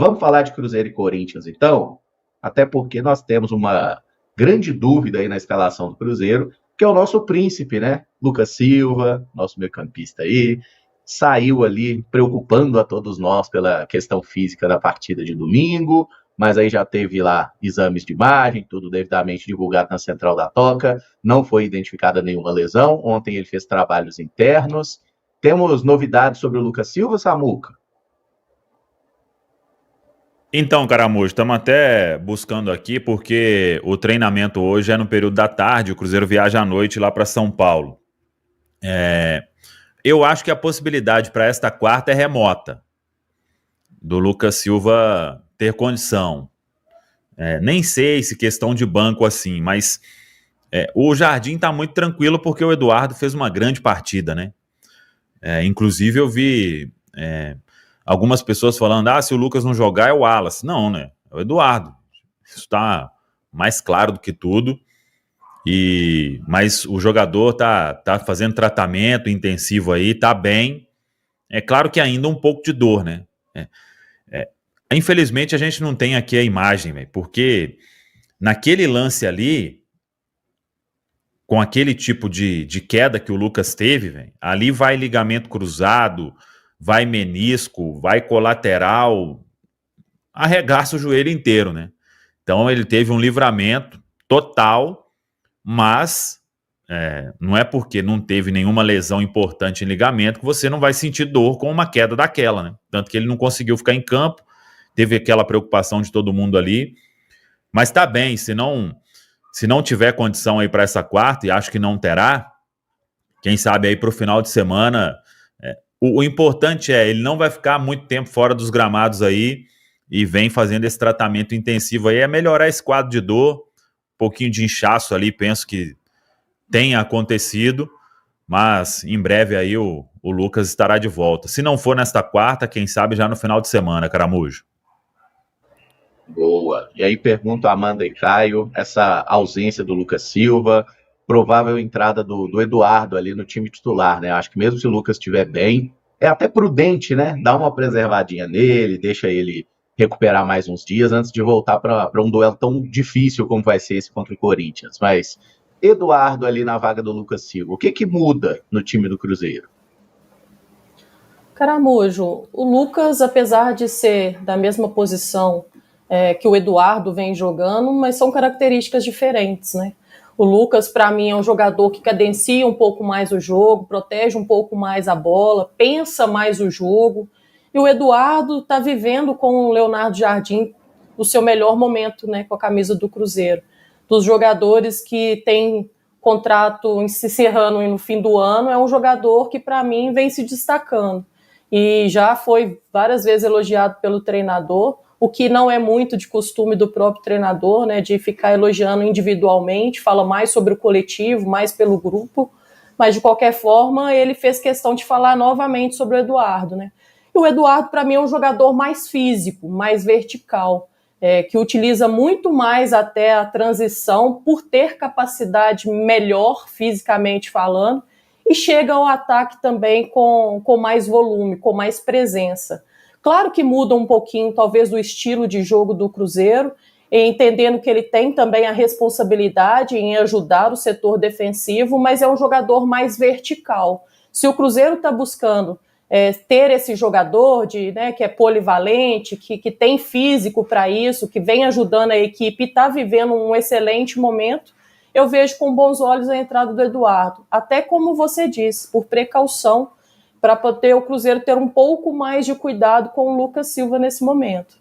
Vamos falar de Cruzeiro e Corinthians, então? Até porque nós temos uma grande dúvida aí na escalação do Cruzeiro, que é o nosso príncipe, né? Lucas Silva, nosso meio-campista aí, saiu ali preocupando a todos nós pela questão física da partida de domingo, mas aí já teve lá exames de imagem, tudo devidamente divulgado na Central da Toca, não foi identificada nenhuma lesão. Ontem ele fez trabalhos internos. Temos novidades sobre o Lucas Silva, Samuca? Então, Caramujo, estamos até buscando aqui porque o treinamento hoje é no período da tarde, o Cruzeiro viaja à noite lá para São Paulo. Eu acho que a possibilidade para esta quarta é remota, do Lucas Silva ter condição. Nem sei se questão de banco assim, mas o Jardim está muito tranquilo porque o Eduardo fez uma grande partida, né? Inclusive eu vi algumas pessoas falando, se o Lucas não jogar é o Wallace. Não, né? É o Eduardo. Isso está mais claro do que tudo. Mas o jogador tá fazendo tratamento intensivo aí, tá bem. É claro que ainda um pouco de dor, né? Infelizmente a gente não tem aqui a imagem, véio, porque naquele lance ali, com aquele tipo de queda que o Lucas teve, véio, ali vai ligamento cruzado, vai menisco, vai colateral, arregaça o joelho inteiro, né? Então ele teve um livramento total, mas não é porque não teve nenhuma lesão importante em ligamento que você não vai sentir dor com uma queda daquela, né? Tanto que ele não conseguiu ficar em campo, teve aquela preocupação de todo mundo ali, mas tá bem, se não tiver condição aí para essa quarta, e acho que não terá, quem sabe aí para o final de semana, o importante ele não vai ficar muito tempo fora dos gramados aí, e vem fazendo esse tratamento intensivo aí, melhorar esse quadro de dor, um pouquinho de inchaço ali, penso que tenha acontecido, mas em breve aí o Lucas estará de volta. Se não for nesta quarta, quem sabe já no final de semana, Caramujo. Boa. E aí pergunto a Amanda e Caio, essa ausência do Lucas Silva, provável entrada do Eduardo ali no time titular, né? Acho que mesmo se o Lucas estiver bem, é até prudente, né? Dá uma preservadinha nele, deixa ele recuperar mais uns dias antes de voltar para um duelo tão difícil como vai ser esse contra o Corinthians. Mas Eduardo ali na vaga do Lucas Silva, o que muda no time do Cruzeiro? Caramujo, o Lucas, apesar de ser da mesma posição que o Eduardo vem jogando, mas são características diferentes, né? O Lucas, para mim, é um jogador que cadencia um pouco mais o jogo, protege um pouco mais a bola, pensa mais o jogo. E o Eduardo está vivendo com o Leonardo Jardim o seu melhor momento, né, com a camisa do Cruzeiro. Dos jogadores que têm contrato se encerrando no fim do ano, é um jogador que, para mim, vem se destacando. E já foi várias vezes elogiado pelo treinador, o que não é muito de costume do próprio treinador, né, de ficar elogiando individualmente, fala mais sobre o coletivo, mais pelo grupo, mas de qualquer forma ele fez questão de falar novamente sobre o Eduardo, né? E o Eduardo, para mim, é um jogador mais físico, mais vertical, que utiliza muito mais até a transição por ter capacidade melhor fisicamente falando, e chega ao ataque também com mais volume, com mais presença. Claro que muda um pouquinho, talvez, do estilo de jogo do Cruzeiro, entendendo que ele tem também a responsabilidade em ajudar o setor defensivo, mas é um jogador mais vertical. Se o Cruzeiro está buscando ter esse jogador que é polivalente, que tem físico para isso, que vem ajudando a equipe e está vivendo um excelente momento, eu vejo com bons olhos a entrada do Eduardo. Até como você disse, por precaução, para poder o Cruzeiro ter um pouco mais de cuidado com o Lucas Silva nesse momento.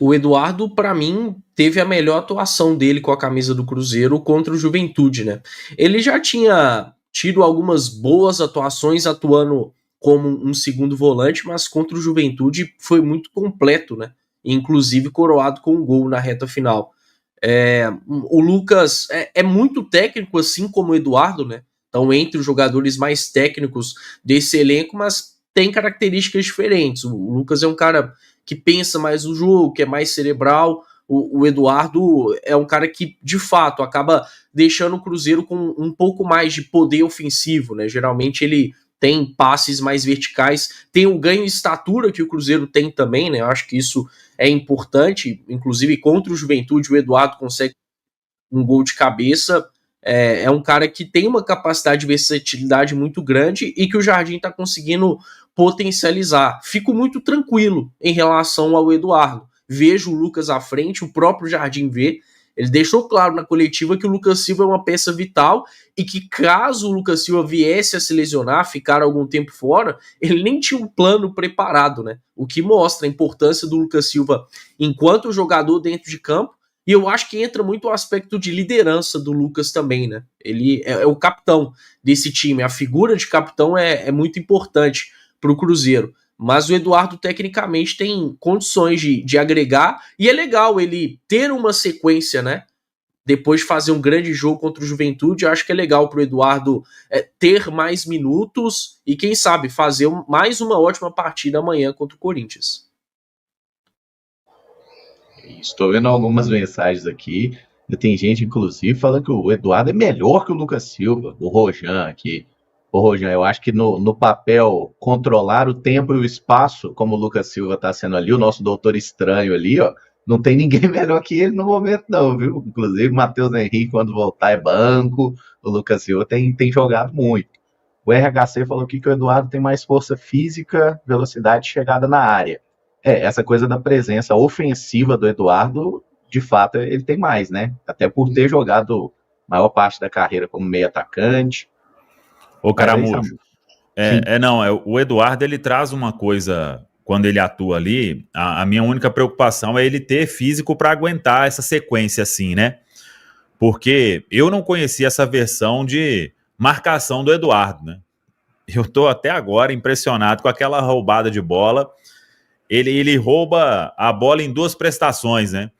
O Eduardo, para mim, teve a melhor atuação dele com a camisa do Cruzeiro contra o Juventude, né? Ele já tinha tido algumas boas atuações atuando como um segundo volante, mas contra o Juventude foi muito completo, né? Inclusive coroado com um gol na reta final. O Lucas é muito técnico, assim como o Eduardo, né? Então, entre os jogadores mais técnicos desse elenco, mas tem características diferentes. O Lucas é um cara que pensa mais o jogo, que é mais cerebral. O Eduardo é um cara que, de fato, acaba deixando o Cruzeiro com um pouco mais de poder ofensivo, né? Geralmente ele tem passes mais verticais, tem o ganho de estatura que o Cruzeiro tem também, né? Eu acho que isso é importante, inclusive contra o Juventude, o Eduardo consegue um gol de cabeça. É um cara que tem uma capacidade de versatilidade muito grande e que o Jardim está conseguindo potencializar. Fico muito tranquilo em relação ao Eduardo. Vejo o Lucas à frente, o próprio Jardim vê. Ele deixou claro na coletiva que o Lucas Silva é uma peça vital e que caso o Lucas Silva viesse a se lesionar, ficar algum tempo fora, ele nem tinha um plano preparado, né? O que mostra a importância do Lucas Silva enquanto jogador dentro de campo. E eu acho que entra muito o aspecto de liderança do Lucas também, né? Ele é o capitão desse time. A figura de capitão é muito importante para o Cruzeiro. Mas o Eduardo, tecnicamente, tem condições de agregar. E é legal ele ter uma sequência, né? Depois de fazer um grande jogo contra o Juventude, eu acho que é legal para o Eduardo ter mais minutos e, quem sabe, fazer mais uma ótima partida amanhã contra o Corinthians. Estou vendo algumas mensagens aqui. Tem gente, inclusive, falando que o Eduardo é melhor que o Lucas Silva, o Rojan aqui. O Rojan, eu acho que no papel controlar o tempo e o espaço, como o Lucas Silva está sendo ali, o nosso doutor estranho ali, ó, não tem ninguém melhor que ele no momento, não, viu? Inclusive, o Matheus Henrique, quando voltar, é banco. O Lucas Silva tem jogado muito. O RHC falou aqui que o Eduardo tem mais força física, velocidade de chegada na área. Essa coisa da presença ofensiva do Eduardo, de fato, ele tem mais, né? Até por ter jogado maior parte da carreira como meio atacante. Ô, Caramujo, o Eduardo, ele traz uma coisa, quando ele atua ali, a minha única preocupação é ele ter físico para aguentar essa sequência assim, né? Porque eu não conhecia essa versão de marcação do Eduardo, né? Eu tô até agora impressionado com aquela roubada de bola. Ele rouba a bola em duas prestações, né?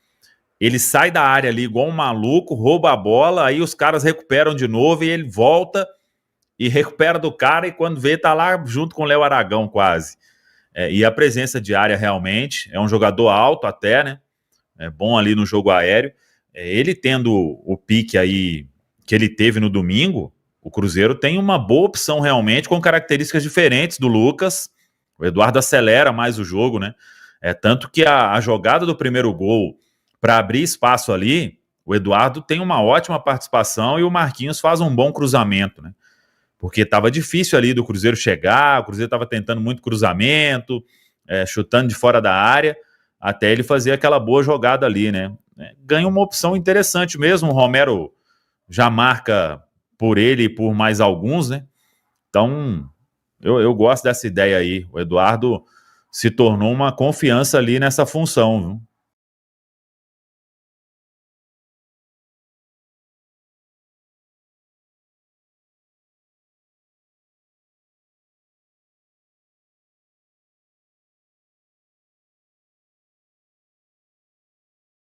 Ele sai da área ali igual um maluco, rouba a bola, aí os caras recuperam de novo e ele volta e recupera do cara e quando vê tá lá junto com o Léo Aragão quase. E a presença de área realmente, é um jogador alto até, né? É bom ali no jogo aéreo. Ele tendo o pique aí que ele teve no domingo, o Cruzeiro tem uma boa opção realmente com características diferentes do Lucas. O Eduardo acelera mais o jogo, né? Tanto que a jogada do primeiro gol, para abrir espaço ali, o Eduardo tem uma ótima participação e o Marquinhos faz um bom cruzamento, né? Porque estava difícil ali do Cruzeiro chegar, o Cruzeiro estava tentando muito cruzamento, chutando de fora da área, até ele fazer aquela boa jogada ali, né? Ganha uma opção interessante mesmo, o Romero já marca por ele e por mais alguns, né? Então, eu gosto dessa ideia aí. O Eduardo se tornou uma confiança ali nessa função, viu?